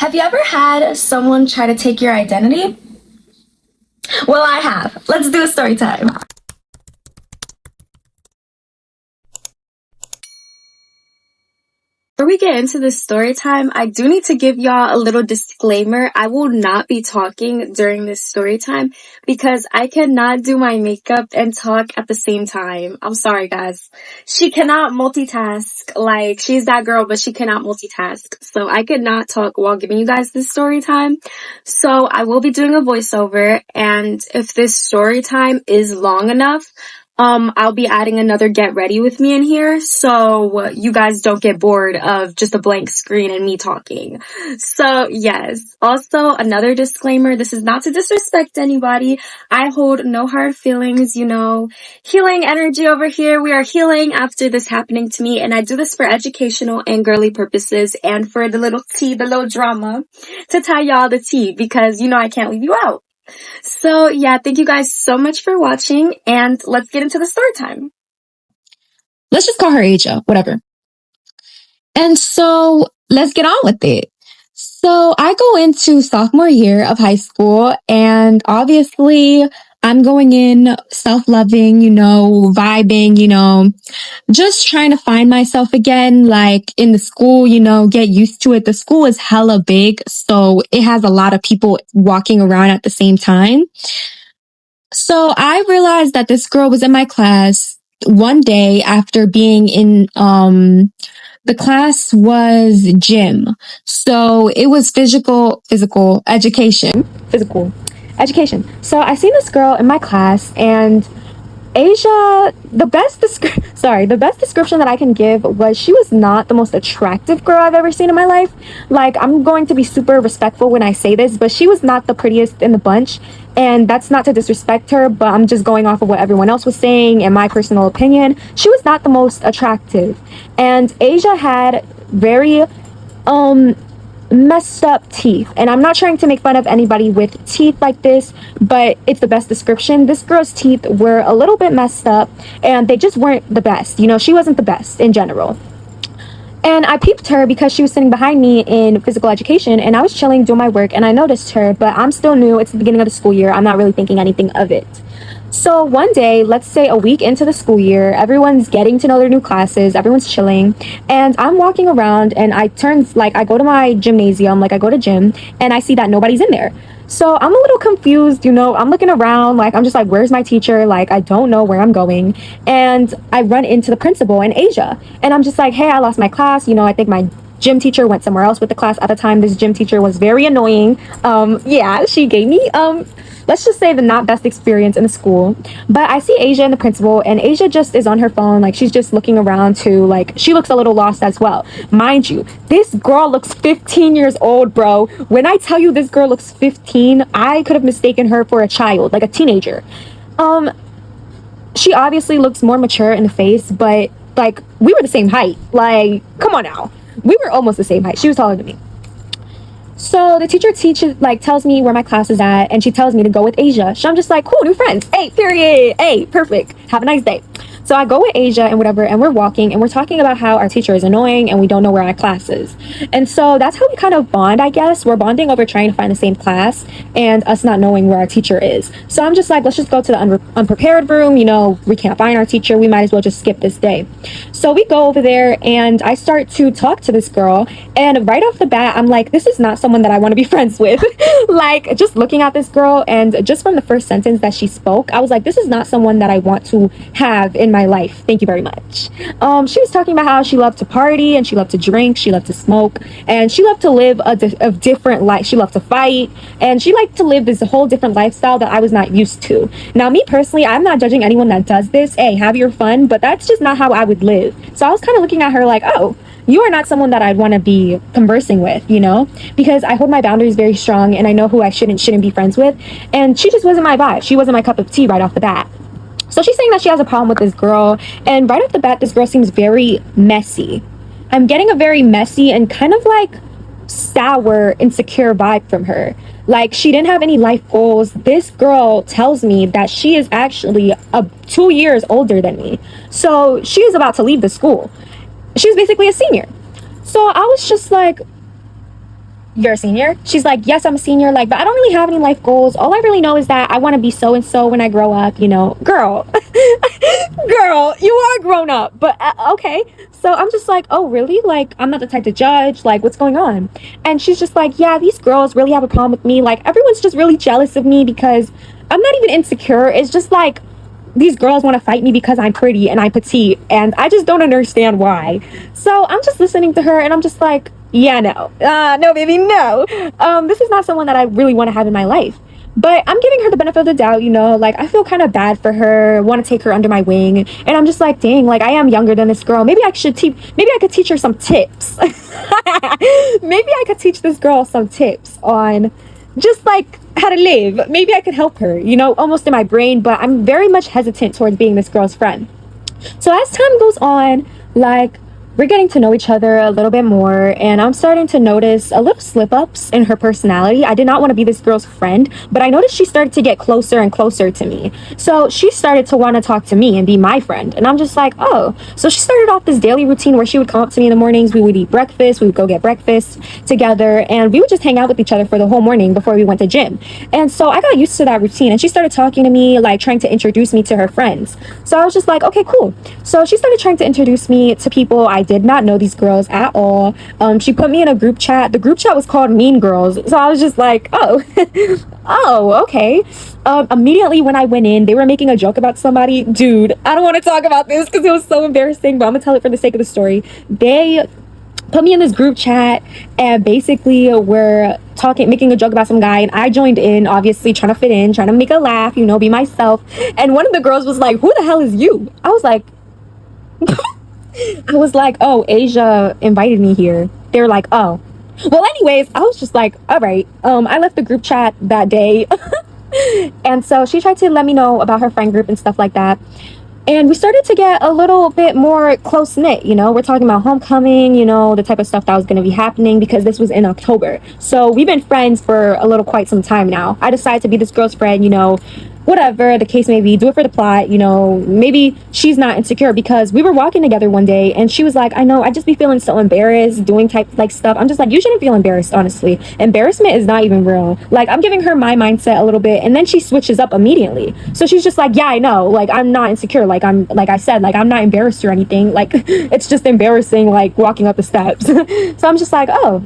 Have you ever had someone try to take your identity? Well, I have. Let's do a story time. Before we get into this story time, I do need to give y'all a little disclaimer. I will not be talking during this story time because I cannot do my makeup and talk at the same time. I'm sorry, guys. She cannot multitask. Like, she's that girl, but she cannot multitask. So I could not talk while giving you guys this story time. So I will be doing a voiceover, and if this story time is long enough, I'll be adding another get ready with me in here, so you guys don't get bored of just a blank screen and me talking. So yes, also another disclaimer, this is not to disrespect anybody. I hold no hard feelings, healing energy over here. We are healing after this happening to me, and I do this for educational and girly purposes and for the little tea, the little drama, to tie y'all the tea because I can't leave you out. So yeah, thank you guys so much for watching, and let's get into the story time. Let's just call her Asia, whatever. And so let's get on with it. So I go into sophomore year of high school, and obviously I'm going in self-loving, vibing, just trying to find myself again, like in the school, get used to it. The school is hella big, so it has a lot of people walking around at the same time. So I realized that this girl was in my class one day after being in, the class was gym. So it was physical education. So I seen this girl in my class, and Asia, the best description that I can give was she was not the most attractive girl I've ever seen in my life. Like, I'm going to be super respectful when I say this, but she was not the prettiest in the bunch. And that's not to disrespect her, but I'm just going off of what everyone else was saying and my personal opinion. She was not the most attractive. And Asia had very, messed up teeth, and I'm not trying to make fun of anybody with teeth like this, but it's the best description. This girl's teeth were a little bit messed up, and they just weren't the best. She wasn't the best in general. And I peeped her because she was sitting behind me in physical education, and I was chilling doing my work, and I noticed her, but I'm still new. It's the beginning of the school year. I'm not really thinking anything of it. So one day, let's say a week into the school year, everyone's getting to know their new classes, everyone's chilling, and I'm walking around, and I go to my gymnasium, I go to gym, and I see that nobody's in there. So I'm a little confused, I'm looking around, I'm just where's my teacher? I don't know where I'm going. And I run into the principal and Asia, and I'm just hey, I lost my class. I think my gym teacher went somewhere else with the class at the time. This gym teacher was very annoying. She gave me, let's just say, the not best experience in the school. But I see Asia and the principal, and Asia just is on her phone. She's just looking around too. She looks a little lost as well. Mind you, this girl looks 15 years old, bro. When I tell you this girl looks 15, I could have mistaken her for a child, a teenager. She obviously looks more mature in the face, but we were the same height. Come on now. We were almost the same height. She was taller than me. So the teacher tells me where my class is at, and she tells me to go with Asia. So I'm just cool, new friends. Hey, period. Hey, perfect. Have a nice day. So I go with Asia and whatever, and we're walking, and we're talking about how our teacher is annoying and we don't know where our class is. And so that's how we kind of bond, I guess. We're bonding over trying to find the same class and us not knowing where our teacher is. So I'm just let's just go to the unprepared room. We can't find our teacher. We might as well just skip this day. So we go over there, and I start to talk to this girl, and right off the bat, I'm this is not someone that I want to be friends with. Just looking at this girl, and just from the first sentence that she spoke, I was this is not someone that I want to have in my life. Thank you very much. She was talking about how she loved to party, and she loved to drink, she loved to smoke, and she loved to live a different life. She loved to fight, and she liked to live this whole different lifestyle that I was not used to. Now, me personally, I'm not judging anyone that does this. Hey, have your fun, but that's just not how I would live. So I was kind of looking at her oh, you are not someone that I'd want to be conversing with, because I hold my boundaries very strong, and I know who I shouldn't be friends with. And she just wasn't my vibe. She wasn't my cup of tea right off the bat. So she's saying that she has a problem with this girl, and right off the bat, this girl seems very messy. I'm getting a very messy and kind of sour, insecure vibe from her. She didn't have any life goals. This girl tells me that she is actually 2 years older than me. So she is about to leave the school. She was basically a senior. So I was just you're a senior? She's like, yes, I'm a senior, like, but I don't really have any life goals. All I really know is that I want to be so and so when I grow up, you know. Girl, girl, you are grown up, but okay. So I'm just like, oh really? Like, I'm not the type to judge, like, what's going on? And she's just like, yeah, these girls really have a problem with me, like, everyone's just really jealous of me because I'm not even insecure. It's just like these girls want to fight me because I'm pretty and I'm petite, and I just don't understand why. So I'm just listening to her and I'm just like, yeah, no, no, baby, no. This is not someone that I really want to have in my life. But I'm giving her the benefit of the doubt, you know, like, I feel kind of bad for her, want to take her under my wing. And I'm just like, dang, like, I am younger than this girl. Maybe I could teach her some tips. Maybe I could teach this girl some tips on just like how to live. Maybe I could help her, you know, almost in my brain, but I'm very much hesitant towards being this girl's friend. So as time goes on, like, we're getting to know each other a little bit more, and I'm starting to notice a little slip-ups in her personality. I did not want to be this girl's friend, but I noticed she started to get closer and closer to me. So she started to want to talk to me and be my friend, and I'm just like, oh. So she started off this daily routine where she would come up to me in the mornings, we would eat breakfast, we would go get breakfast together, and we would just hang out with each other for the whole morning before we went to gym. And so I got used to that routine, and she started talking to me, like, trying to introduce me to her friends. So I was just like, okay, cool. So she started trying to introduce me to people. I did not know these girls at all. She put me in a group chat. The group chat was called Mean Girls. So I was just like, oh, oh, okay. Immediately when I went in, they were making a joke about somebody. Dude, I don't want to talk about this because it was so embarrassing, but I'm gonna tell it for the sake of the story. They put me in this group chat and basically were making a joke about some guy, and I joined in, obviously trying to fit in, trying to make a laugh, you know, be myself. And one of the girls was like, who the hell is you? I was like, oh, Asia invited me here. They were like, oh. Well, anyways, I was just like, all right. I left the group chat that day. And so she tried to let me know about her friend group and stuff like that. And we started to get a little bit more close-knit, you know. We're talking about homecoming, you know, the type of stuff that was going to be happening because this was in October. So we've been friends for quite some time now. I decided to be this girl's friend, you know, whatever the case may be, do it for the plot, you know. Maybe she's not insecure because we were walking together one day and she was like, I know, I just be feeling so embarrassed doing like stuff. I'm just like, you shouldn't feel embarrassed, honestly. Embarrassment is not even real. Like, I'm giving her my mindset a little bit, and then she switches up immediately. So she's just like, yeah, I know, like, I'm not insecure, like, like I said, like, I'm not embarrassed or anything, like, it's just embarrassing, like, walking up the steps. So I'm just like, oh,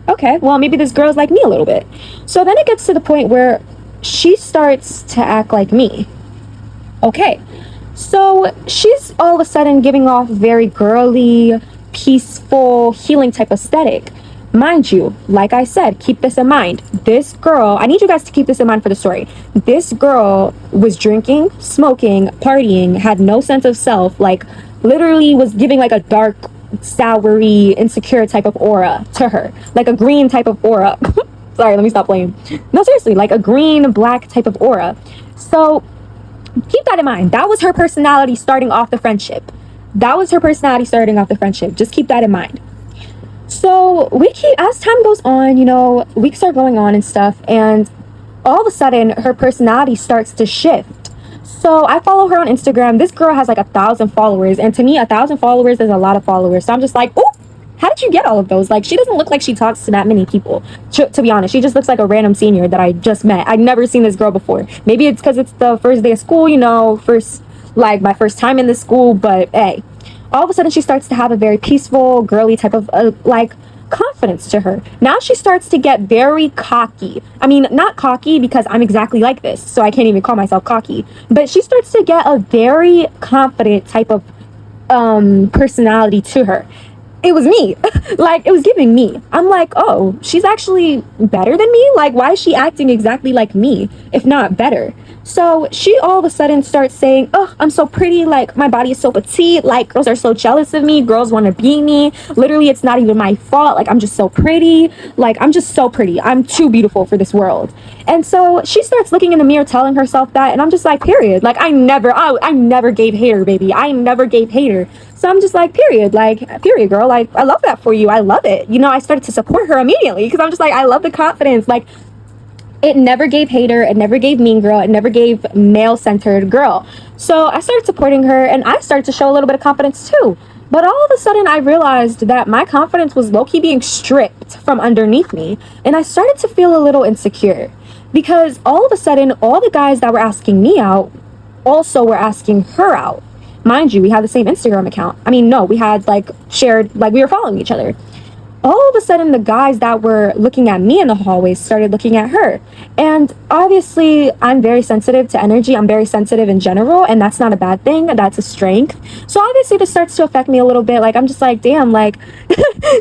okay, well, maybe this girl's like me a little bit. So then it gets to the point where she starts to act like me. Okay, so she's all of a sudden giving off very girly, peaceful, healing type aesthetic. Mind you, like I said, keep this in mind. This girl, I need you guys to keep this in mind for the story. This girl was drinking, smoking, partying, had no sense of self, like, literally was giving like a dark, soury, insecure type of aura to her, like a green type of aura. Sorry, let me stop playing. No, seriously, like a green, black type of aura. So keep that in mind. That was her personality starting off the friendship. Just keep that in mind. So as time goes on, you know, weeks are going on and stuff, and all of a sudden her personality starts to shift. So I follow her on Instagram. This girl has like 1,000 followers, and to me 1,000 followers is a lot of followers. So I'm just like, oh, how did you get all of those? Like, she doesn't look like she talks to that many people, to be honest. She just looks like a random senior that I just met. I'd never seen this girl before. Maybe it's because it's the first day of school, you know, my first time in this school. But hey, all of a sudden she starts to have a very peaceful, girly type of like confidence to her. Now she starts to get very cocky. I mean, not cocky because I'm exactly like this, so I can't even call myself cocky, but she starts to get a very confident type of personality to her. It was me. Like, it was giving me. I'm like, oh, she's actually better than me? Like, why is she acting exactly like me, if not better? So she all of a sudden starts saying, oh, I'm so pretty, like, my body is so petite, like, girls are so jealous of me, girls want to be me, literally, it's not even my fault, like, I'm just so pretty, like, I'm just so pretty, I'm too beautiful for this world. And so she starts looking in the mirror, telling herself that, and I'm just like, period. Like, I never gave hater, baby. I never gave hater. So I'm just like, period, girl, like, I love that for you. I love it. You know, I started to support her immediately because I'm just like, I love the confidence. Like, it never gave hater, it never gave mean girl, it never gave male-centered girl. So I started supporting her, and I started to show a little bit of confidence too. But all of a sudden, I realized that my confidence was low-key being stripped from underneath me, and I started to feel a little insecure because all of a sudden, all the guys that were asking me out also were asking her out. Mind you, we had the same Instagram account. I mean, no, we had like shared, like we were following each other. All of a sudden, the guys that were looking at me in the hallways started looking at her. And obviously, I'm very sensitive to energy. I'm very sensitive in general, and that's not a bad thing. That's a strength. So obviously, this starts to affect me a little bit. Like, I'm just like, damn, like,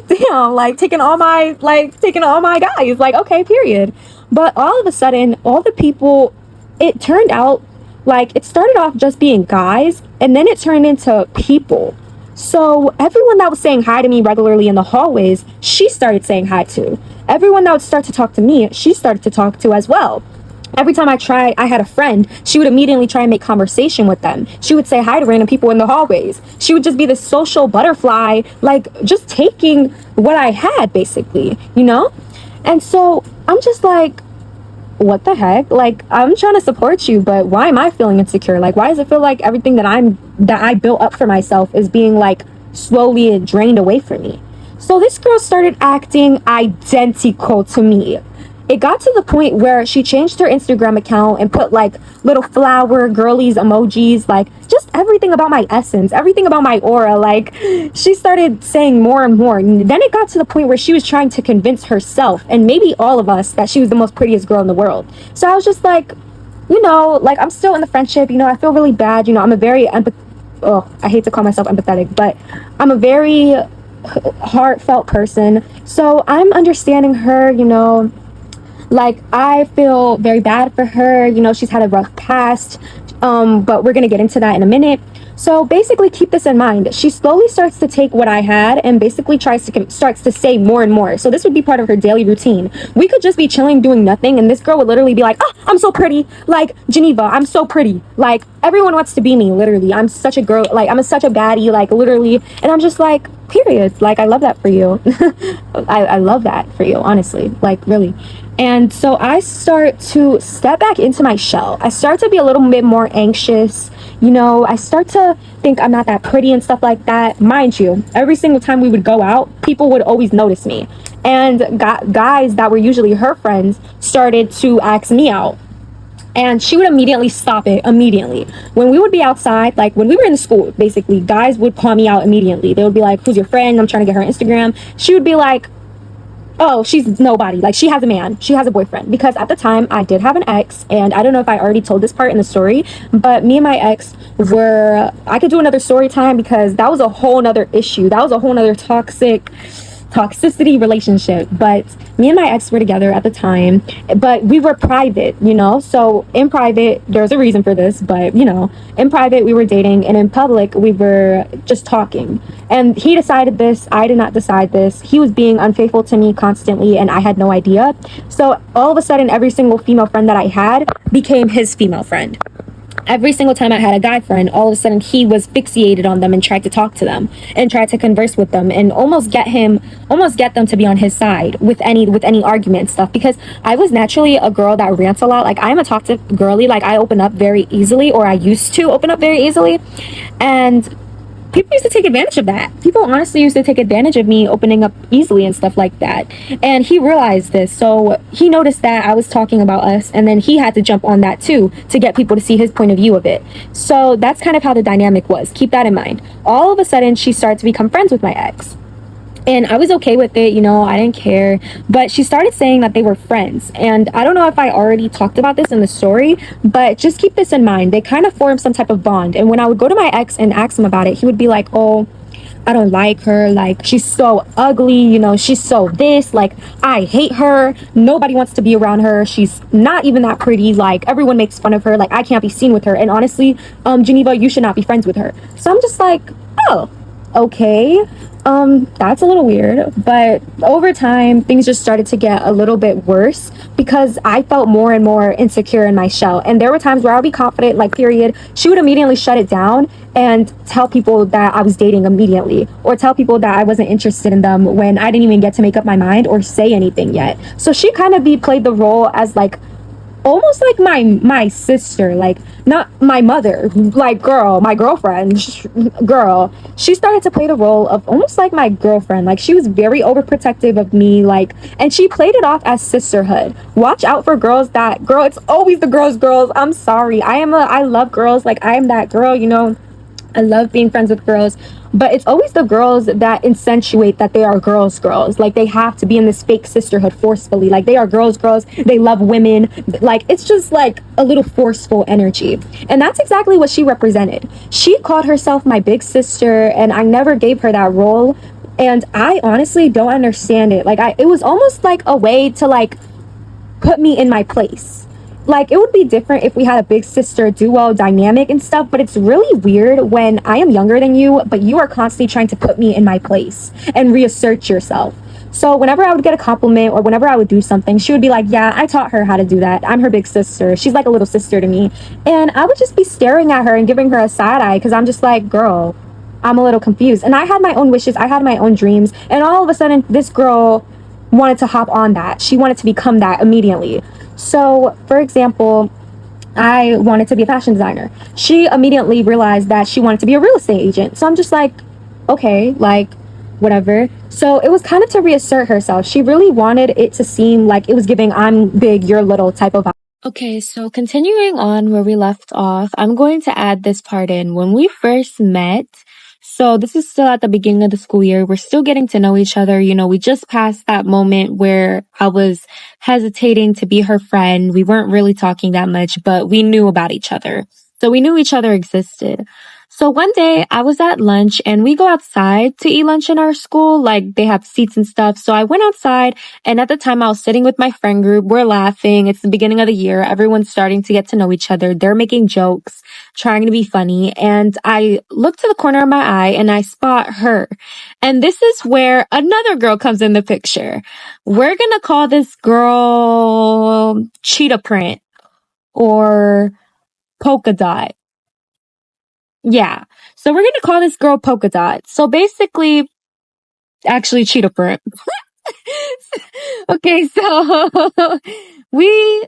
damn, like taking all my guys. Like, okay, period. But all of a sudden, all the people, it turned out like it started off just being guys, and then it turned into people. So everyone that was saying hi to me regularly in the hallways, she started saying hi to. Everyone that would start to talk to me, she started to talk to as well. Every time I had a friend, she would immediately try and make conversation with them. She would say hi to random people in the hallways. She would just be the social butterfly, like just taking what I had basically, you know? And so I'm just like, what the heck? Like, I'm trying to support you, but why am I feeling insecure? Like, why does it feel like everything that I built up for myself is being like slowly drained away from me? So this girl started acting identical to me. It got to the point where she changed her Instagram account and put like little flower girlies emojis, like just everything about my essence, everything about my aura. Like, she started saying more and more. And then it got to the point where she was trying to convince herself and maybe all of us that she was the most prettiest girl in the world. So I was just like, you know, like, I'm still in the friendship, you know, I feel really bad. You know, I'm a very I hate to call myself empathetic, but I'm a very heartfelt person. So I'm understanding her, you know. Like, I feel very bad for her. You know, she's had a rough past, but we're going to get into that in a minute. So basically, keep this in mind. She slowly starts to take what I had and basically starts to say more and more. So this would be part of her daily routine. We could just be chilling, doing nothing, and this girl would literally be like, oh, I'm so pretty. Like, Geneva, I'm so pretty. Like, everyone wants to be me, literally. I'm such a girl. Like, I'm such a baddie, like, literally. And I'm just like, period. Like, I love that for you. I love that for you, honestly. Like, really. And so I start to step back into my shell. I start to be a little bit more anxious. You know, I start to think I'm not that pretty and stuff like that. Mind you, every single time we would go out, people would always notice me. And guys that were usually her friends started to ask me out. And she would immediately stop it immediately. When we would be outside, like when we were in school, basically, guys would call me out immediately. They would be like, who's your friend? I'm trying to get her Instagram. She would be like, oh, she's nobody. Like, she has a man. She has a boyfriend. Because at the time, I did have an ex. And I don't know if I already told this part in the story, but me and my ex were, I could do another story time because that was a whole nother issue. That was a whole nother toxicity relationship. But me and my ex were together at the time, but we were private, you know. So in private, there's a reason for this, but you know, in private we were dating, and in public we were just talking. And he decided this, I did not decide this. He was being unfaithful to me constantly, and I had no idea. So all of a sudden, every single female friend that I had became his female friend. Every single time I had a guy friend, all of a sudden he was fixated on them and tried to talk to them and tried to converse with them and almost get them to be on his side with any argument and stuff. Because I was naturally a girl that rants a lot. Like, I'm a toxic girly. Like, I open up very easily, or I used to open up very easily, and people used to take advantage of that. People honestly used to take advantage of me opening up easily and stuff like that. And he realized this. So he noticed that I was talking about us, and then he had to jump on that too to get people to see his point of view of it. So that's kind of how the dynamic was. Keep that in mind. All of a sudden, she started to become friends with my ex. And I was okay with it, you know, I didn't care. But she started saying that they were friends. And I don't know if I already talked about this in the story, but just keep this in mind. They kind of formed some type of bond. And when I would go to my ex and ask him about it, he would be like, oh, I don't like her. Like, she's so ugly, you know, she's so this. Like, I hate her. Nobody wants to be around her. She's not even that pretty. Like, everyone makes fun of her. Like, I can't be seen with her. And honestly, Geneva, you should not be friends with her. So I'm just like, oh, okay. That's a little weird, but over time, things just started to get a little bit worse because I felt more and more insecure in my shell. And there were times where I'll be confident, like, period. She would immediately shut it down and tell people that I was dating immediately, or tell people that I wasn't interested in them when I didn't even get to make up my mind or say anything yet. So she kind of played the role as like almost like my sister, like not my mother, like girl, my girlfriend, girl. She started to play the role of almost like my girlfriend. Like she was very overprotective of me, like, and she played it off as sisterhood. Watch out for girls that girl. It's always the girls. I'm sorry. I love girls. Like I am that girl, you know. I love being friends with girls, but it's always the girls that accentuate that they are girls. Like they have to be in this fake sisterhood forcefully. Like they are girls. They love women. Like it's just like a little forceful energy. And that's exactly what she represented. She called herself my big sister, and I never gave her that role. And I honestly don't understand it. Like it was almost like a way to like put me in my place. Like it would be different if we had a big sister duo dynamic and stuff, but it's really weird when I am younger than you, but you are constantly trying to put me in my place and reassert yourself. So whenever I would get a compliment or whenever I would do something, she would be like, yeah, I taught her how to do that. I'm her big sister. She's like a little sister to me. And I would just be staring at her and giving her a side eye because I'm just like, girl, I'm a little confused. And I had my own wishes. I had my own dreams. And all of a sudden, this girl wanted to hop on that. She wanted to become that immediately. So, for example, I wanted to be a fashion designer. She immediately realized that she wanted to be a real estate agent. So I'm just like, okay, like, whatever. So it was kind of to reassert herself. She really wanted it to seem like it was giving I'm big, you're little type of vibe. Okay, so continuing on where we left off, I'm going to add this part in. When we first met, so this is still at the beginning of the school year. We're still getting to know each other. You know, we just passed that moment where I was hesitating to be her friend. We weren't really talking that much, but we knew about each other. So we knew each other existed. So one day I was at lunch and we go outside to eat lunch in our school. Like they have seats and stuff. So I went outside, and at the time I was sitting with my friend group. We're laughing. It's the beginning of the year. Everyone's starting to get to know each other. They're making jokes, trying to be funny. And I look to the corner of my eye and I spot her. And this is where another girl comes in the picture. We're going to call this girl Cheetah Print or Polka Dot. Yeah. So we're going to call this girl Polka Dot. So basically, actually Cheetah Print. Okay, so we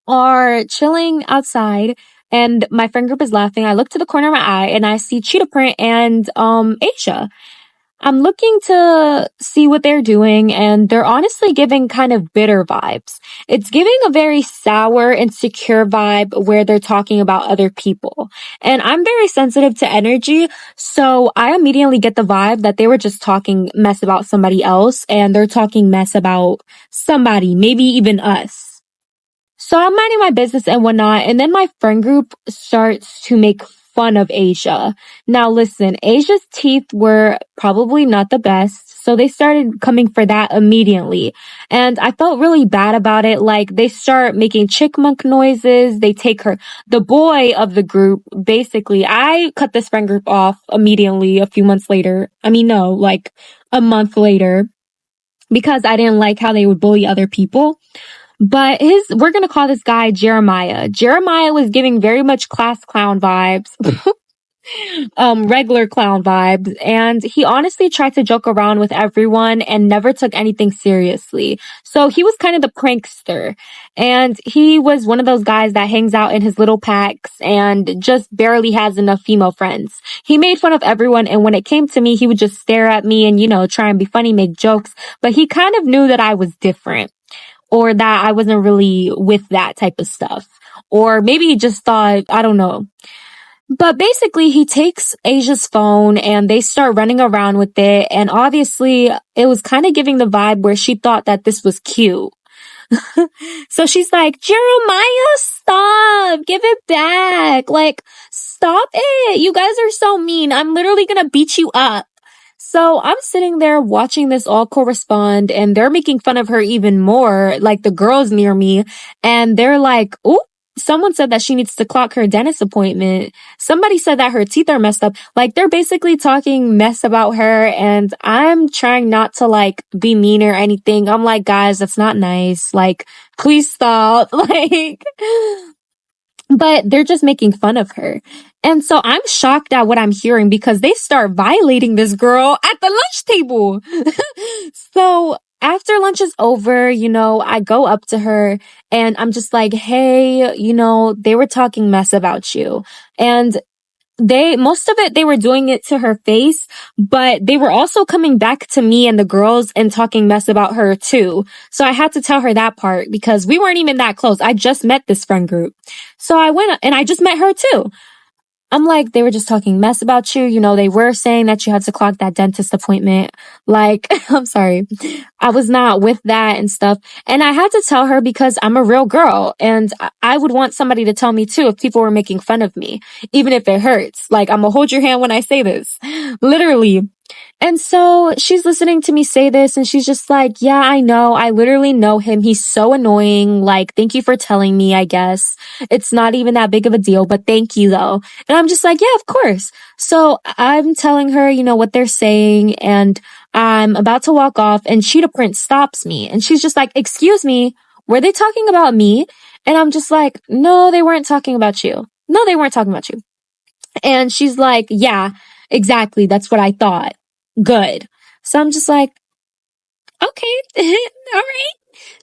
are chilling outside and my friend group is laughing. I look to the corner of my eye and I see Cheetah Print and Asia. I'm looking to see what they're doing, and they're honestly giving kind of bitter vibes. It's giving a very sour, insecure vibe where they're talking about other people. And I'm very sensitive to energy, so I immediately get the vibe that they were just talking mess about somebody else, and they're talking mess about somebody, maybe even us. So I'm minding my business and whatnot, and then my friend group starts to make fun of Asia. Now listen, Asia's teeth were probably not the best, so they started coming for that immediately. And I felt really bad about it. Like they start making chickmunk noises, they take her, the boy of the group, basically. I cut this friend group off immediately a few months later. I mean, no, like a month later, because I didn't like how they would bully other people. But we're going to call this guy Jeremiah. Jeremiah was giving very much class clown vibes, regular clown vibes. And he honestly tried to joke around with everyone and never took anything seriously. So he was kind of the prankster. And he was one of those guys that hangs out in his little packs and just barely has enough female friends. He made fun of everyone. And when it came to me, he would just stare at me and, you know, try and be funny, make jokes. But he kind of knew that I was different, or that I wasn't really with that type of stuff. Or maybe he just thought, I don't know. But basically, he takes Asia's phone and they start running around with it. And obviously, it was kind of giving the vibe where she thought that this was cute. So she's like, Jeremiah, stop, give it back. Like, stop it. You guys are so mean. I'm literally gonna beat you up. So I'm sitting there watching this all correspond, and they're making fun of her even more, like the girls near me. And they're like, "Ooh, someone said that she needs to clock her dentist appointment. Somebody said that her teeth are messed up." Like they're basically talking mess about her, and I'm trying not to like be mean or anything. I'm like, guys, that's not nice. Like, please stop. Like, but they're just making fun of her. And so I'm shocked at what I'm hearing because they start violating this girl at the lunch table. So after lunch is over, I go up to her and I'm just like, hey, they were talking mess about you. And most of it, they were doing it to her face, but they were also coming back to me and the girls and talking mess about her too. So I had to tell her that part because we weren't even that close. I just met this friend group. So I went and I just met her too. I'm like, they were just talking mess about you. They were saying that you had to clock that dentist appointment. Like, I'm sorry. I was not with that and stuff. And I had to tell her because I'm a real girl and I would want somebody to tell me too if people were making fun of me, even if it hurts. Like, I'm gonna hold your hand when I say this. Literally. And so she's listening to me say this and she's just like, yeah, I know. I literally know him. He's so annoying. Like, thank you for telling me, I guess. It's not even that big of a deal, but thank you though. And I'm just like, yeah, of course. So I'm telling her, what they're saying and I'm about to walk off and Cheetah Print stops me and she's just like, excuse me, were they talking about me? And I'm just like, no, they weren't talking about you. No, they weren't talking about you. And she's like, yeah, exactly. That's what I thought. Good. So I'm just like, okay, all right.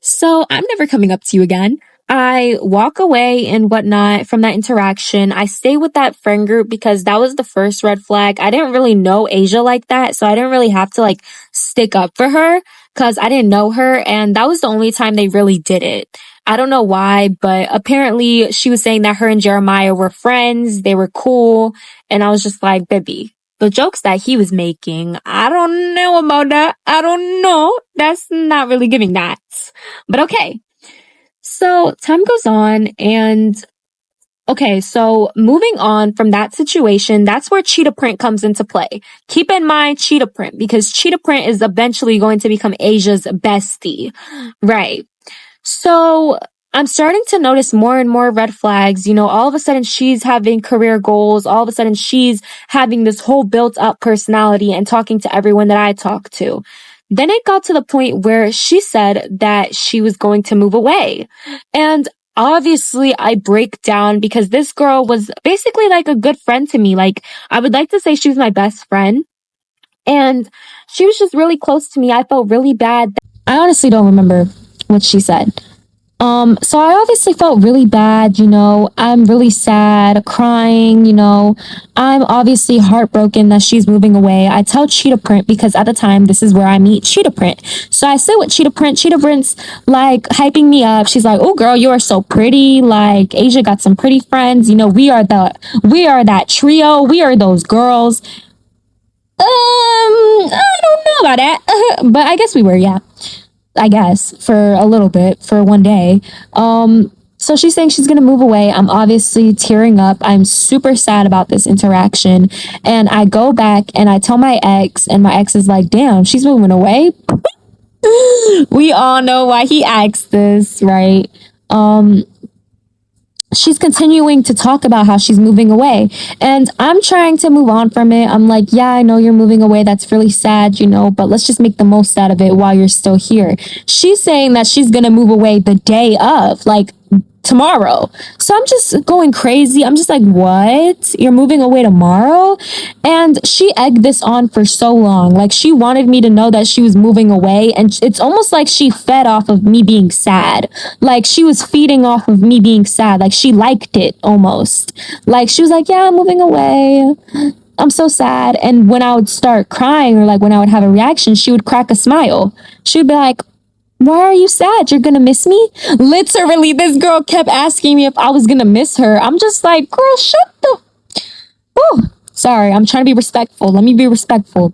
So I'm never coming up to you again. I walk away and whatnot from that interaction. I stay with that friend group because that was the first red flag. I didn't really know Asia like that. So I didn't really have to like stick up for her because I didn't know her. And that was the only time they really did it. I don't know why, but apparently she was saying that her and Jeremiah were friends. They were cool. And I was just like, baby, the jokes that he was making, I don't know about that. I don't know. That's not really giving that. But okay. So time goes on and okay, so moving on from that situation, that's where Cheetah Print comes into play. Keep in mind Cheetah Print because Cheetah Print is eventually going to become Asia's bestie. Right. So I'm starting to notice more and more red flags. All of a sudden she's having career goals. All of a sudden she's having this whole built up personality and talking to everyone that I talk to. Then it got to the point where she said that she was going to move away. And obviously I break down because this girl was basically like a good friend to me. Like I would like to say she was my best friend. And she was just really close to me. I felt really bad. I honestly don't remember what she said. So I obviously felt really bad, I'm really sad, crying, I'm obviously heartbroken that she's moving away. I tell Cheetah Print because at the time, this is where I meet Cheetah Print. So I sit with Cheetah Print. Cheetah Print's like hyping me up. She's like, oh girl, you are so pretty. Like Asia got some pretty friends. We are that trio. We are those girls. I don't know about that, but I guess we were, yeah. I guess, for a little bit, for one day. So she's saying she's gonna move away. I'm obviously tearing up. I'm super sad about this interaction. And I go back and I tell my ex, and my ex is like, damn, she's moving away. We all know why he asked this, right? She's continuing to talk about how she's moving away. And I'm trying to move on from it. I'm like, yeah, I know you're moving away. That's really sad, but let's just make the most out of it while you're still here. She's saying that she's going to move away the day of, like tomorrow. So I'm just going crazy. I'm just like, what? You're moving away tomorrow? And she egged this on for so long. Like she wanted me to know that she was moving away. And it's almost like she fed off of me being sad. Like she was feeding off of me being sad. Like she liked it almost. Like she was like, yeah, I'm moving away. I'm so sad. And when I would start crying or like when I would have a reaction, she would crack a smile. She would be like, why are you sad? You're gonna miss me? Literally, this girl kept asking me if I was gonna miss her. I'm just like, girl, shut the... Oh, sorry, I'm trying to be respectful. Let me be respectful.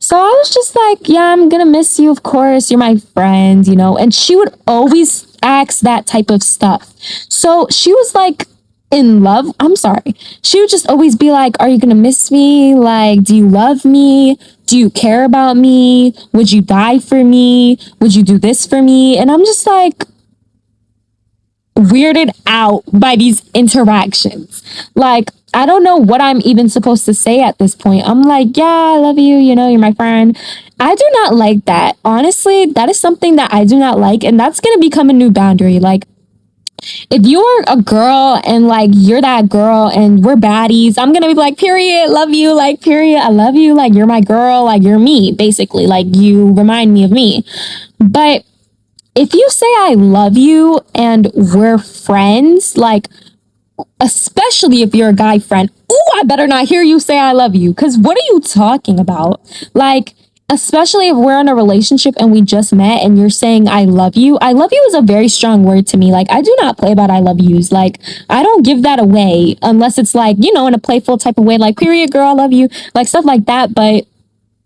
So I was just like, yeah, I'm gonna miss you, of course. You're my friend, And she would always ask that type of stuff. So she was like in love. I'm sorry. She would just always be like, are you gonna miss me? Like, do you love me? Do you care about me? Would you die for me? Would you do this for me? And I'm just like weirded out by these interactions. Like, I don't know what I'm even supposed to say at this point. I'm like, yeah, I love you. You're my friend. I do not like that. Honestly, that is something that I do not like. And that's going to become a new boundary. Like, if you're a girl and like you're that girl and we're baddies, I'm gonna be like, period, love you, like, period, I love you, like, you're my girl, like, you're me, basically, like, you remind me of me. But if you say I love you and we're friends, like, especially if you're a guy friend, ooh, I better not hear you say I love you. Because what are you talking about? Like, especially if we're in a relationship and we just met and you're saying I love you. I love you is a very strong word to me. Like, I do not play about I love yous. Like, I don't give that away unless it's like, you know, in a playful type of way, like, period, girl, I love you, like stuff like that. But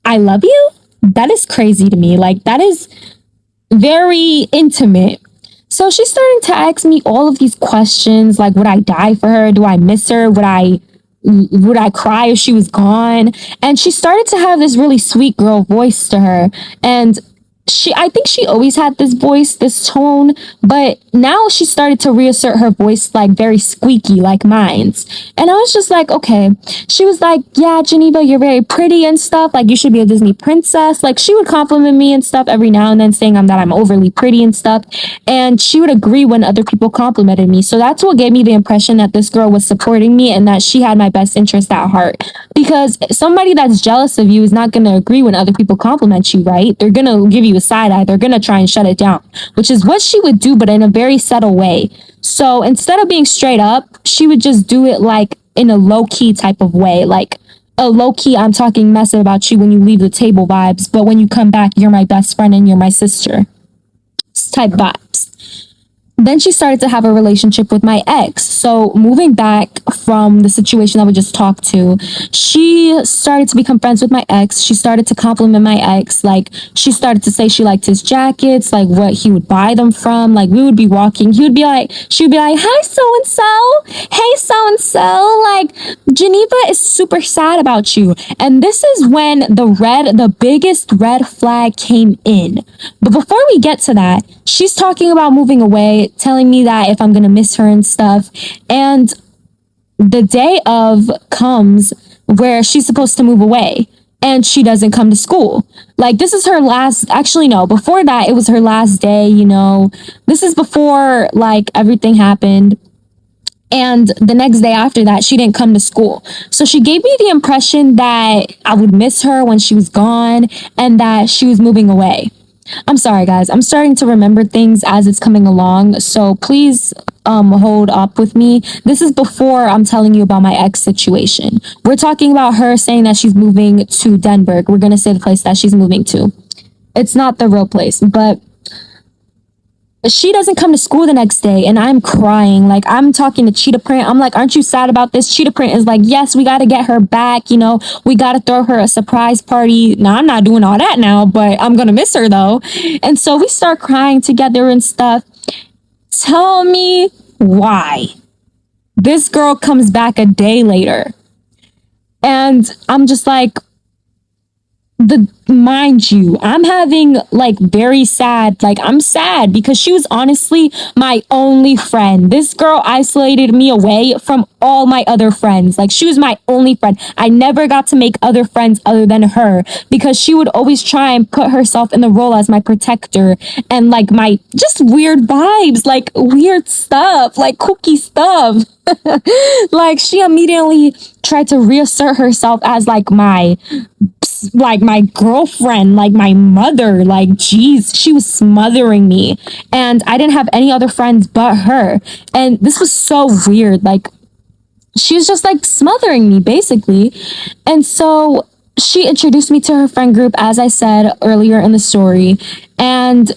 I love you? That is crazy to me. Like, that is very intimate. So she's starting to ask me all of these questions, like, would I die for her? Do I miss her? Would I cry if she was gone? And she started to have this really sweet girl voice to her. And I think she always had this voice, this tone, but now she started to reassert her voice like very squeaky, like mine's. And I was just like, okay. She was like, yeah, Geneva, you're very pretty and stuff. Like, you should be a Disney princess. Like, she would compliment me and stuff every now and then, saying that I'm overly pretty and stuff. And she would agree when other people complimented me. So that's what gave me the impression that this girl was supporting me and that she had my best interest at heart. Because somebody that's jealous of you is not going to agree when other people compliment you, right? They're going to give you a side eye. They're going to try and shut it down, which is what she would do, but in a very subtle way. So instead of being straight up, she would just do it like in a low key type of way, like a low key, I'm talking mess about you when you leave the table vibes, but when you come back, you're my best friend and you're my sister type vibes. Then she started to have a relationship with my ex. So moving back from the situation that we just talked to, she started to become friends with my ex. She started to compliment my ex. Like, she started to say she liked his jackets, like what he would buy them from. Like, we would be walking. She would be like, hi, so-and-so. Hey, so-and-so. Like, Geneva is super sad about you. And this is when the biggest red flag came in. But before we get to that, she's talking about moving away, telling me that if I'm gonna miss her and stuff. And the day of comes where she's supposed to move away and she doesn't come to school. Like, this is her last, actually no, before that it was her last day, you know. This is before like everything happened. And the next day after that, she didn't come to school. So she gave me the impression that I would miss her when she was gone and that she was moving away. I'm sorry, guys. I'm starting to remember things as it's coming along. So please hold up with me. This is before I'm telling you about my ex situation. We're talking about her saying that she's moving to Denver. We're going to say the place that she's moving to. It's not the real place, but she doesn't come to school the next day and I'm crying. Like, I'm talking to Cheetah Print. I'm like, aren't you sad about this? Cheetah Print is like, yes, we got to get her back. You know, we got to throw her a surprise party. Now, I'm not doing all that now, but I'm going to miss her though. And so we start crying together and stuff. Tell me why this girl comes back a day later. And I'm just like, mind you, I'm having like very sad, like I'm sad because she was honestly my only friend. This girl isolated me away from all my other friends. Like, she was my only friend. I never got to make other friends other than her because she would always try and put herself in the role as my protector and like my just weird vibes, like weird stuff, like kooky stuff. Like, she immediately tried to reassert herself as like my girlfriend, like my mother. Like, geez, she was smothering me and I didn't have any other friends but her. And this was so weird. Like, she was just like smothering me basically. And so she introduced me to her friend group, as I said earlier in the story. And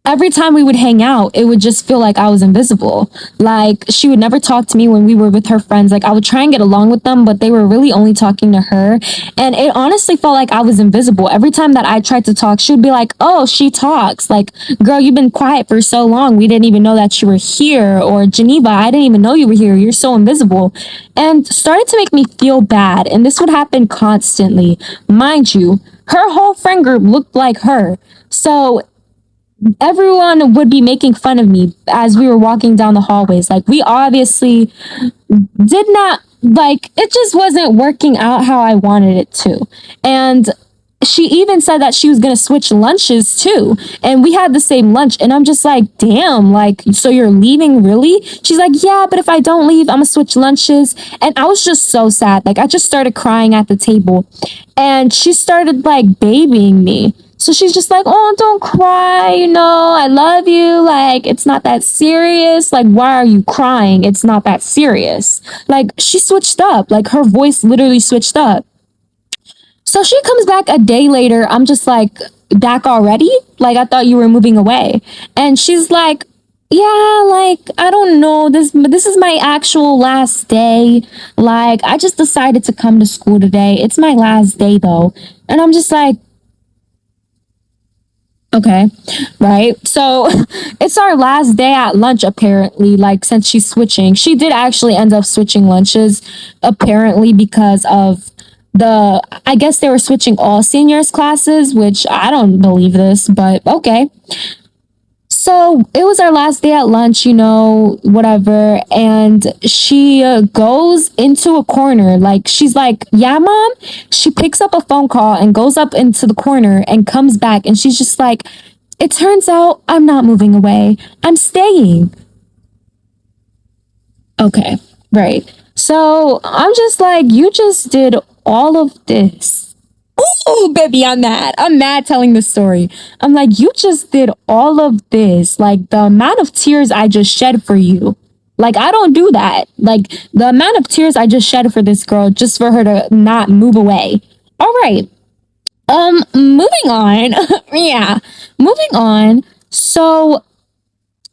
every time we would hang out, it would just feel like I was invisible. Like, she would never talk to me when we were with her friends. Like, I would try and get along with them, but they were really only talking to her. And it honestly felt like I was invisible. Every time that I tried to talk, she would be like, oh, she talks. Like, girl, you've been quiet for so long. We didn't even know that you were here. Or, Geneva, I didn't even know you were here. You're so invisible. And started to make me feel bad. And this would happen constantly. Mind you, her whole friend group looked like her. So everyone would be making fun of me as we were walking down the hallways. Like, we obviously did not, like, it just wasn't working out how I wanted it to. And she even said that she was going to switch lunches too. And we had the same lunch. And I'm just like, damn, like, so you're leaving, really? She's like, yeah, but if I don't leave, I'm going to switch lunches. And I was just so sad. Like, I just started crying at the table. And she started like babying me. So she's just like, oh, don't cry, I love you. Like, it's not that serious. Like, why are you crying? It's not that serious. Like, she switched up. Like, her voice literally switched up. So she comes back a day later. I'm just like, back already? Like, I thought you were moving away. And she's like, yeah, like, I don't know. This is my actual last day. Like, I just decided to come to school today. It's my last day though. And I'm just like, okay, right? So it's our last day at lunch, apparently. Like, since she's switching, she did actually end up switching lunches, apparently, because of I guess they were switching all seniors classes, which I don't believe this, but okay. So it was our last day at lunch, whatever. And she goes into a corner. Like, she's like, yeah, mom. She picks up a phone call and goes up into the corner and comes back. And she's just like, it turns out I'm not moving away. I'm staying. Okay, right. So I'm just like, you just did all of this. Oh, baby, I'm mad. I'm mad telling this story. I'm like, you just did all of this. Like, the amount of tears I just shed for you. Like, I don't do that. Like, the amount of tears I just shed for this girl just for her to not move away. All right. Moving on. Yeah. Moving on. So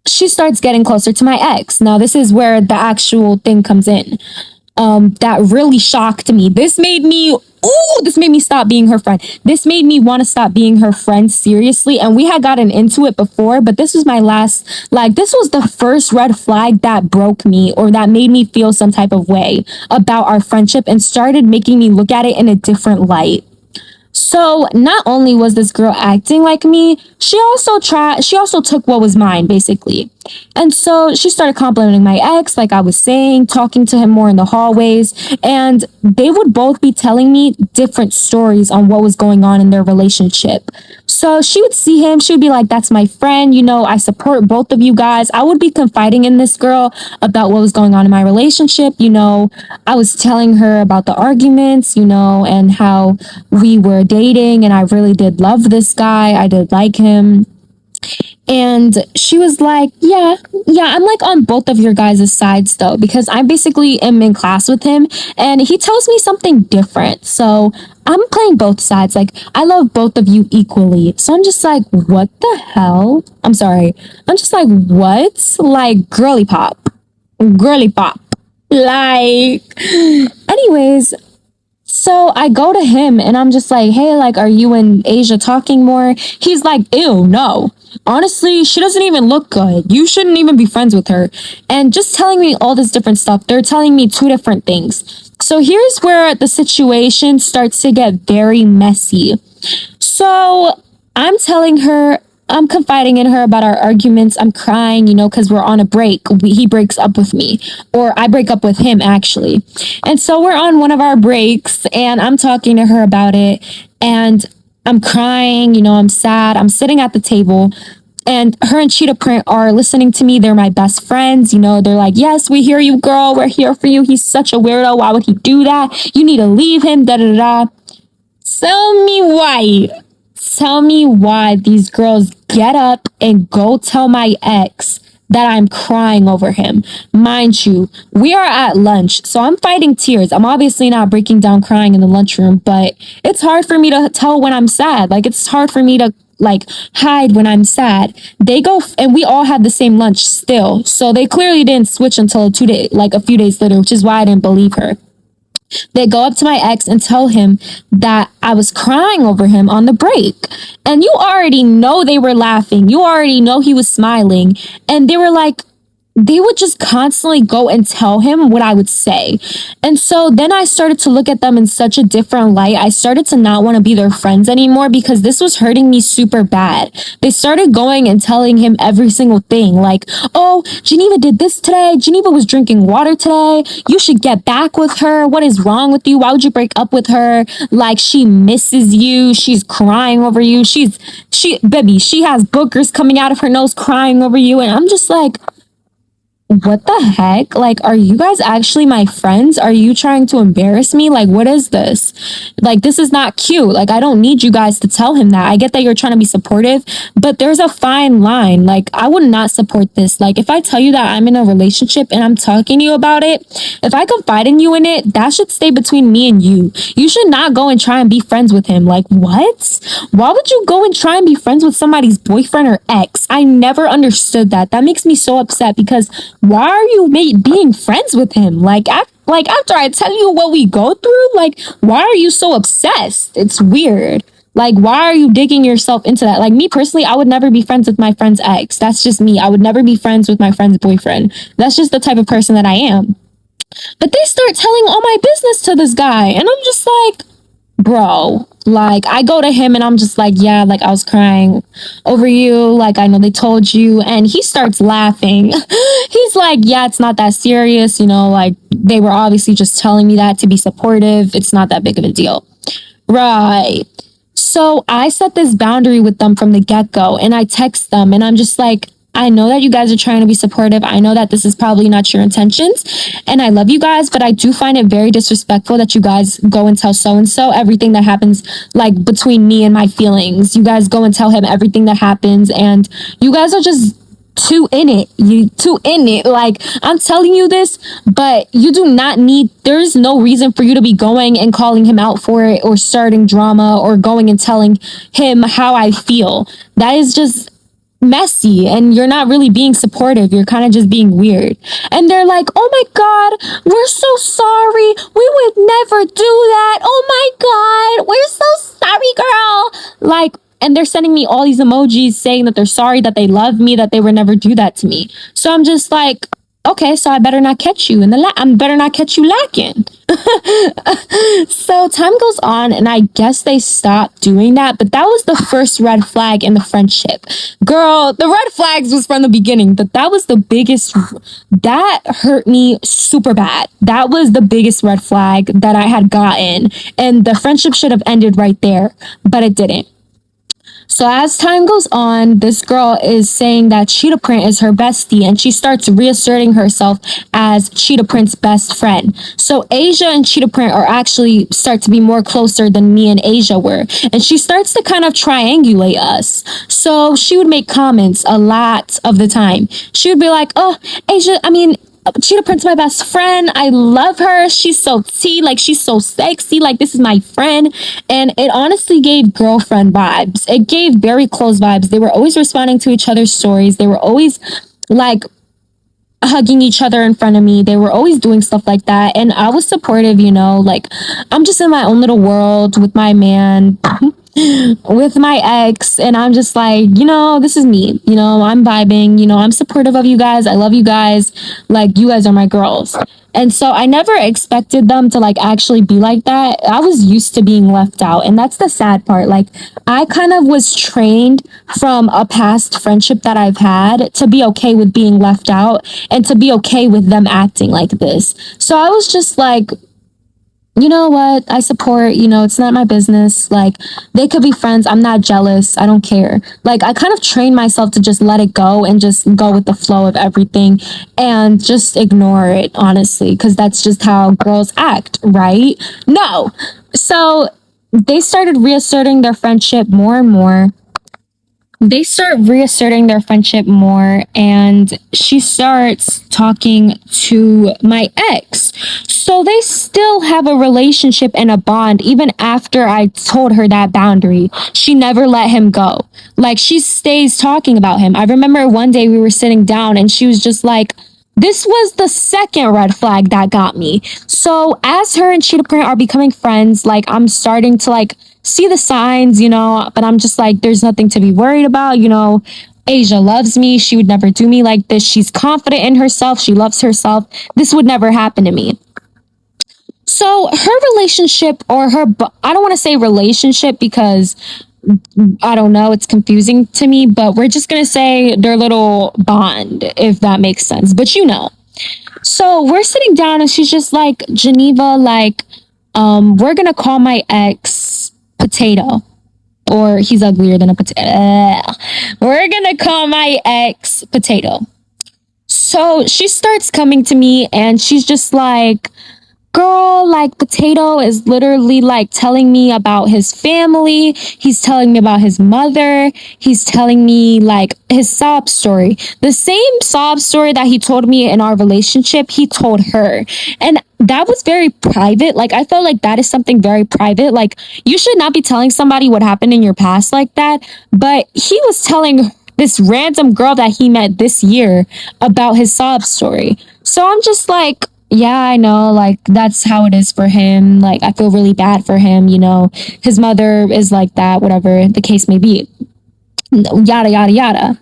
she starts getting closer to my ex. Now, this is where the actual thing comes in. That really shocked me. This made me stop being her friend. This made me want to stop being her friend seriously. And we had gotten into it before, but this was this was the first red flag that broke me, or that made me feel some type of way about our friendship and started making me look at it in a different light. So not only was this girl acting like me, she also took what was mine, basically. And so she started complimenting my ex, like I was saying, talking to him more in the hallways, and they would both be telling me different stories on what was going on in their relationship. So she would see him, she would be like, that's my friend, I support both of you guys. I would be confiding in this girl about what was going on in my relationship. I was telling her about the arguments, and how we were dating, and I really did love this guy. I did like him. And she was like, yeah, I'm like on both of your guys' sides though, because I basically am in class with him and he tells me something different. So I'm playing both sides. Like, I love both of you equally. So I'm just like, what the hell? I'm sorry. I'm just like, what? Like, girly pop. Like, anyways, so I go to him and I'm just like, hey, like, are you and Asia talking more? He's like, ew, no. Honestly, she doesn't even look good. You shouldn't even be friends with her. And just telling me all this different stuff. They're telling me two different things. So here's where the situation starts to get very messy. So I'm confiding in her about our arguments. I'm crying, because we're on a break. He breaks up with me, or I break up with him, actually. And so we're on one of our breaks, and I'm talking to her about it, and I'm crying, I'm sad. I'm sitting at the table, and her and Cheetah Print are listening to me. They're my best friends. They're like, yes, we hear you, girl. We're here for you. He's such a weirdo. Why would he do that? You need to leave him, da-da-da. Tell me why these girls get up and go tell my ex that I'm crying over him. Mind you, we are at lunch, so I'm fighting tears. I'm obviously not breaking down crying in the lunchroom, but it's hard for me to tell when I'm sad. Like, it's hard for me to hide when I'm sad. They go and we all had the same lunch still. So they clearly didn't switch until a few days later, which is why I didn't believe her. They go up to my ex and tell him that I was crying over him on the break. And you already know they were laughing. You already know he was smiling. And they were like, they would just constantly go and tell him what I would say. And so then I started to look at them in such a different light. I started to not want to be their friends anymore because this was hurting me super bad. They started going and telling him every single thing. Like, oh, Geneva did this today. Geneva was drinking water today. You should get back with her. What is wrong with you? Why would you break up with her? Like, she misses you. She's crying over you. She has boogers coming out of her nose crying over you. And I'm just like, what the heck? Like, are you guys actually my friends? Are you trying to embarrass me? Like, what is this? Like, this is not cute. Like, I don't need you guys to tell him that. I get that you're trying to be supportive, but there's a fine line. Like, I would not support this. Like, if I tell you that I'm in a relationship and I'm talking to you about it, if I confide in you in it, that should stay between me and you. You should not go and try and be friends with him. Like, what? Why would you go and try and be friends with somebody's boyfriend or ex? I never understood that. That makes me so upset because why are you being friends with him? Like after I tell you what we go through, like, why are you so obsessed? It's weird. Like, why are you digging yourself into that? Like, me personally, I would never be friends with my friend's ex. That's just me. I would never be friends with my friend's boyfriend. That's just the type of person that I am. But they start telling all my business to this guy, and I'm just like, bro, like, I go to him and I'm just like, yeah, like, I was crying over you. Like, I know they told you. And he starts laughing. He's like, yeah, it's not that serious. You know, like, they were obviously just telling me that to be supportive. It's not that big of a deal. Right. So I set this boundary with them from the get-go, and I text them and I'm just like, I know that you guys are trying to be supportive. I know that this is probably not your intentions, and I love you guys, but I do find it very disrespectful that you guys go and tell so-and-so everything that happens, like, between me and my feelings. You guys go and tell him everything that happens, and you guys are just too in it. You too in it. Like, I'm telling you this, but you do not need, there's no reason for you to be going and calling him out for it or starting drama or going and telling him how I feel. That is just messy, and you're not really being supportive. You're kind of just being weird. And they're like, oh my God, we're so sorry. We would never do that. Oh my God, we're so sorry, girl. Like, and they're sending me all these emojis saying that they're sorry, that they love me, that they would never do that to me. So I'm just like, okay, so I better not catch you in the I better not catch you lacking. So time goes on, and I guess they stopped doing that, but that was the first red flag in the friendship. Girl, the red flags was from the beginning, but that was the biggest, that hurt me super bad. That was the biggest red flag that I had gotten, and the friendship should have ended right there, but it didn't. So as time goes on, this girl is saying that Cheetah Print is her bestie, and she starts reasserting herself as Cheetah Print's best friend. So Asia and Cheetah Print are actually start to be more closer than me and Asia were. And she starts to kind of triangulate us. So she would make comments a lot of the time. She would be like, oh, Asia, Cheetah Print's my best friend. I love her. She's so tea. Like, she's so sexy. Like, this is my friend. And it honestly gave girlfriend vibes. It gave very close vibes. They were always responding to each other's stories. They were always, like, hugging each other in front of me. They were always doing stuff like that. And I was supportive, you know. Like, I'm just in my own little world with my man. With my ex, and I'm just like, you know, this is me, you know, I'm vibing, you know, I'm supportive of you guys, I love you guys, like, you guys are my girls. And so I never expected them to, like, actually be like that. I was used to being left out, and that's the sad part. Like, I kind of was trained from a past friendship that I've had to be okay with being left out and to be okay with them acting like this. So I was just like, you know what? I support, you know, it's not my business. Like, they could be friends. I'm not jealous. I don't care. Like, I kind of trained myself to just let it go and just go with the flow of everything and just ignore it, honestly, because that's just how girls act, right? No. So they started reasserting their friendship more and more. They start reasserting their friendship more, and she starts talking to my ex. So they still have a relationship and a bond even after I told her that boundary. She never let him go. Like, she stays talking about him. I remember one day we were sitting down and she was just like, this was the second red flag that got me. So as her and Cheetah Print are becoming friends, like, I'm starting to, like, see the signs, you know, but I'm just like, there's nothing to be worried about, you know. Asia loves me. She would never do me like this. She's confident in herself. She loves herself. This would never happen to me. So her relationship, or her, I don't want to say relationship because I don't know, it's confusing to me, but we're just going to say their little bond, if that makes sense. But you know. So we're sitting down and she's just like, Geneva, like, we're going to call my ex Potato, or he's uglier than a potato. We're going to call my ex Potato. So she starts coming to me and she's just like, girl, like Potato is literally like telling me about his family. He's telling me about his mother. He's telling me like his sob story. The same sob story that he told me in our relationship, he told her. And that was very private. Like, I felt like that is something very private. Like, you should not be telling somebody what happened in your past like that. But he was telling this random girl that he met this year about his sob story. So I'm just like, yeah, I know, like, that's how it is for him. Like, I feel really bad for him, you know. His mother is like that, whatever the case may be. Yada, yada, yada.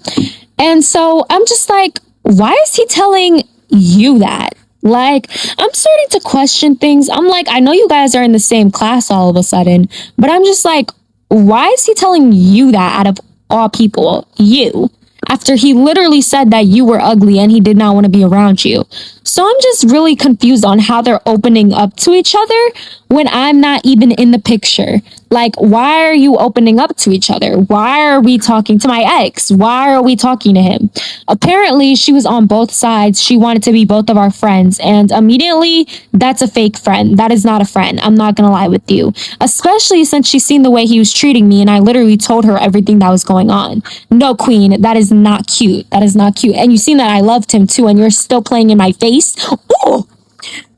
And so I'm just like, why is he telling you that? Like, I'm starting to question things. I'm like, I know you guys are in the same class all of a sudden, but I'm just like, why is he telling you that out of all people? You. After he literally said that you were ugly and he did not want to be around you. So I'm just really confused on how they're opening up to each other when I'm not even in the picture. Like, why are you opening up to each other? Why are we talking to my ex? Why are we talking to him? Apparently, she was on both sides. She wanted to be both of our friends. And immediately, that's a fake friend. That is not a friend. I'm not going to lie with you. Especially since she's seen the way he was treating me. And I literally told her everything that was going on. No, queen, that is not cute. That is not cute. And you've seen that I loved him too. And you're still playing in my face. Ooh,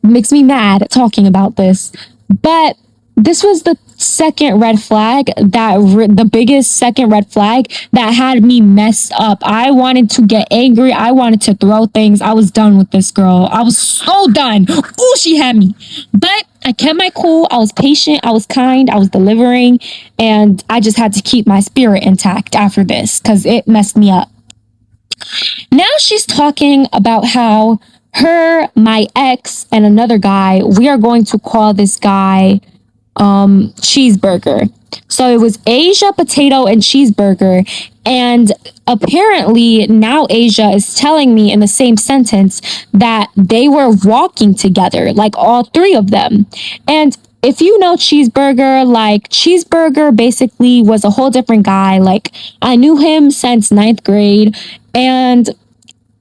makes me mad talking about this. But this was the second red flag the biggest second red flag that had me messed up. I wanted to get angry. I wanted to throw things. I was done with this girl. I was so done. Ooh, she had me. But I kept my cool. I was patient. I was kind. I was delivering. And I just had to keep my spirit intact after this because it messed me up. Now she's talking about how her, my ex, and another guy, we are going to call this guy Cheeseburger. So it was Asia, Potato, and Cheeseburger. And apparently now Asia is telling me in the same sentence that they were walking together, like all three of them. And if you know Cheeseburger, like Cheeseburger basically was a whole different guy. Like I knew him since 9th grade, and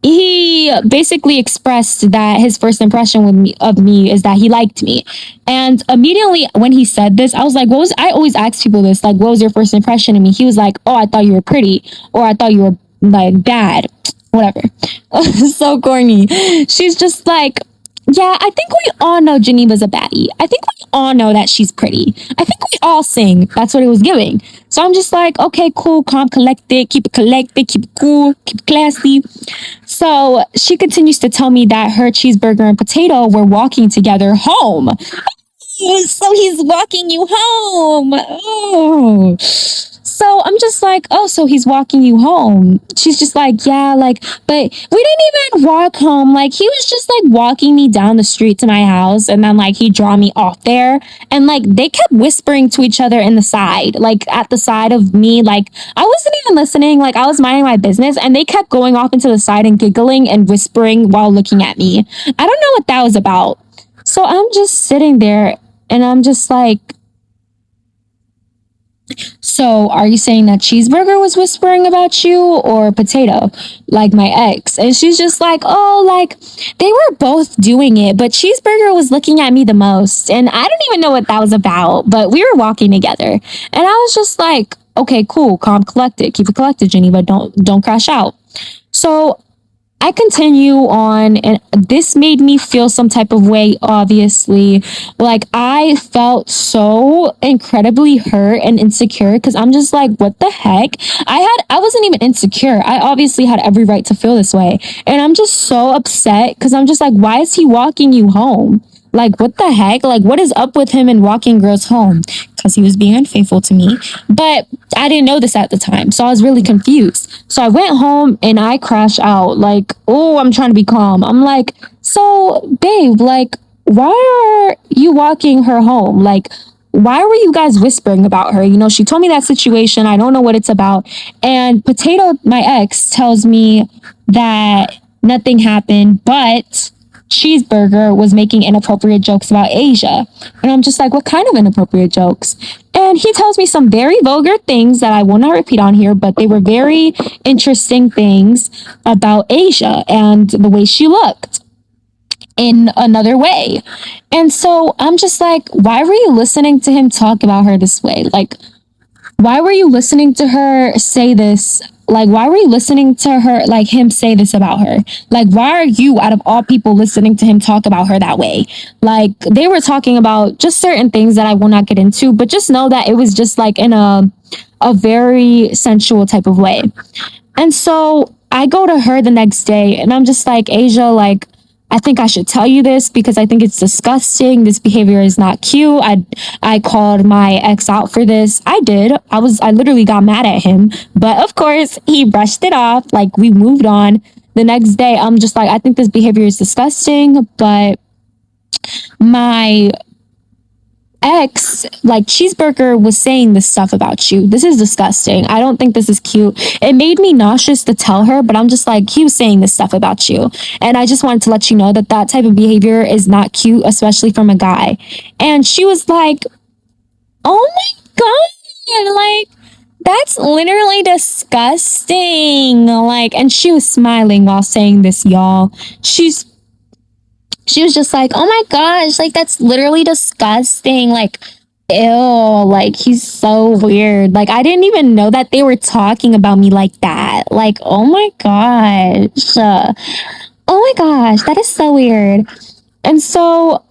he basically expressed that his first impression of me is that he liked me. And immediately when he said this, I was like, I always ask people this, like, what was your first impression of me? He was like, oh, I thought you were pretty, or I thought you were like bad, whatever. So corny. She's just like, yeah, I think we all know Geneva's a baddie. I think we all know that she's pretty. I think we all sing. That's what it was giving. So I'm just like, okay, cool, calm, collected, keep it cool, keep it classy. So she continues to tell me that her Cheeseburger and Potato were walking together home. So he's walking you home. Oh. So I'm just like, oh, so he's walking you home. She's just like, yeah, like, but we didn't even walk home. Like, he was just like walking me down the street to my house. And then like he dropped me off there. And like they kept whispering to each other in the side, like at the side of me. Like I wasn't even listening. Like I was minding my business. And they kept going off into the side and giggling and whispering while looking at me. I don't know what that was about. So I'm just sitting there and I'm just like, so are you saying that Cheeseburger was whispering about you or Potato, like my ex? And she's just like, oh, like they were both doing it, but Cheeseburger was looking at me the most. And I don't even know what that was about, but we were walking together. And I was just like, okay, cool, calm, collected, keep it collected, Jenny, but don't crash out. So I continue on, and this made me feel some type of way, obviously. Like, I felt so incredibly hurt and insecure because I'm just like, what the heck? I wasn't even insecure. I obviously had every right to feel this way. And I'm just so upset because I'm just like, why is he walking you home? Like, what the heck? Like, what is up with him and walking girls home? Because he was being unfaithful to me. But I didn't know this at the time. So I was really confused. So I went home and I crashed out. Like, oh, I'm trying to be calm. I'm like, so, babe, like, why are you walking her home? Like, why were you guys whispering about her? You know, she told me that situation. I don't know what it's about. And Potato, my ex, tells me that nothing happened, but Cheeseburger was making inappropriate jokes about Asia. And I'm just like, what kind of inappropriate jokes? And he tells me some very vulgar things that I will not repeat on here, but they were very interesting things about Asia and the way she looked in another way. And so I'm just like, why were you listening to him talk about her this way? Like, why were you listening to her say this? Like, why were you listening to her, like him say this about her? Like, why are you, out of all people, listening to him talk about her that way? Like, they were talking about just certain things that I will not get into, but just know that it was just like in a very sensual type of way. And so I go to her the next day and I'm just like, Asia, like, I think I should tell you this because I think it's disgusting. This behavior is not cute. I called my ex out for this. I did. I literally got mad at him. But of course, he brushed it off. Like, we moved on. The next day, I'm just like, I think this behavior is disgusting. But my ex, like, Cheeseburger was saying this stuff about you. This is disgusting. I don't think this is cute. It made me nauseous to tell her, but I'm just like, he was saying this stuff about you. And I just wanted to let you know that that type of behavior is not cute, especially from a guy. And she was like, oh my God, like, that's literally disgusting. Like, and she was smiling while saying this, y'all. She was just like, oh my gosh, like, that's literally disgusting. Like, ew, like, he's so weird. Like, I didn't even know that they were talking about me like that. Like, oh my gosh. Oh my gosh, that is so weird. And so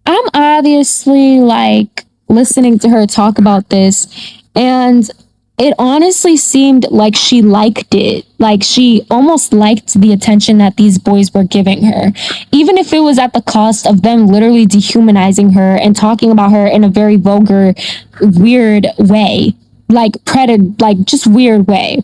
I'm obviously like listening to her talk about this, and it honestly seemed like she liked it. Like, she almost liked the attention that these boys were giving her, even if it was at the cost of them literally dehumanizing her and talking about her in a very vulgar, weird way, like just weird way.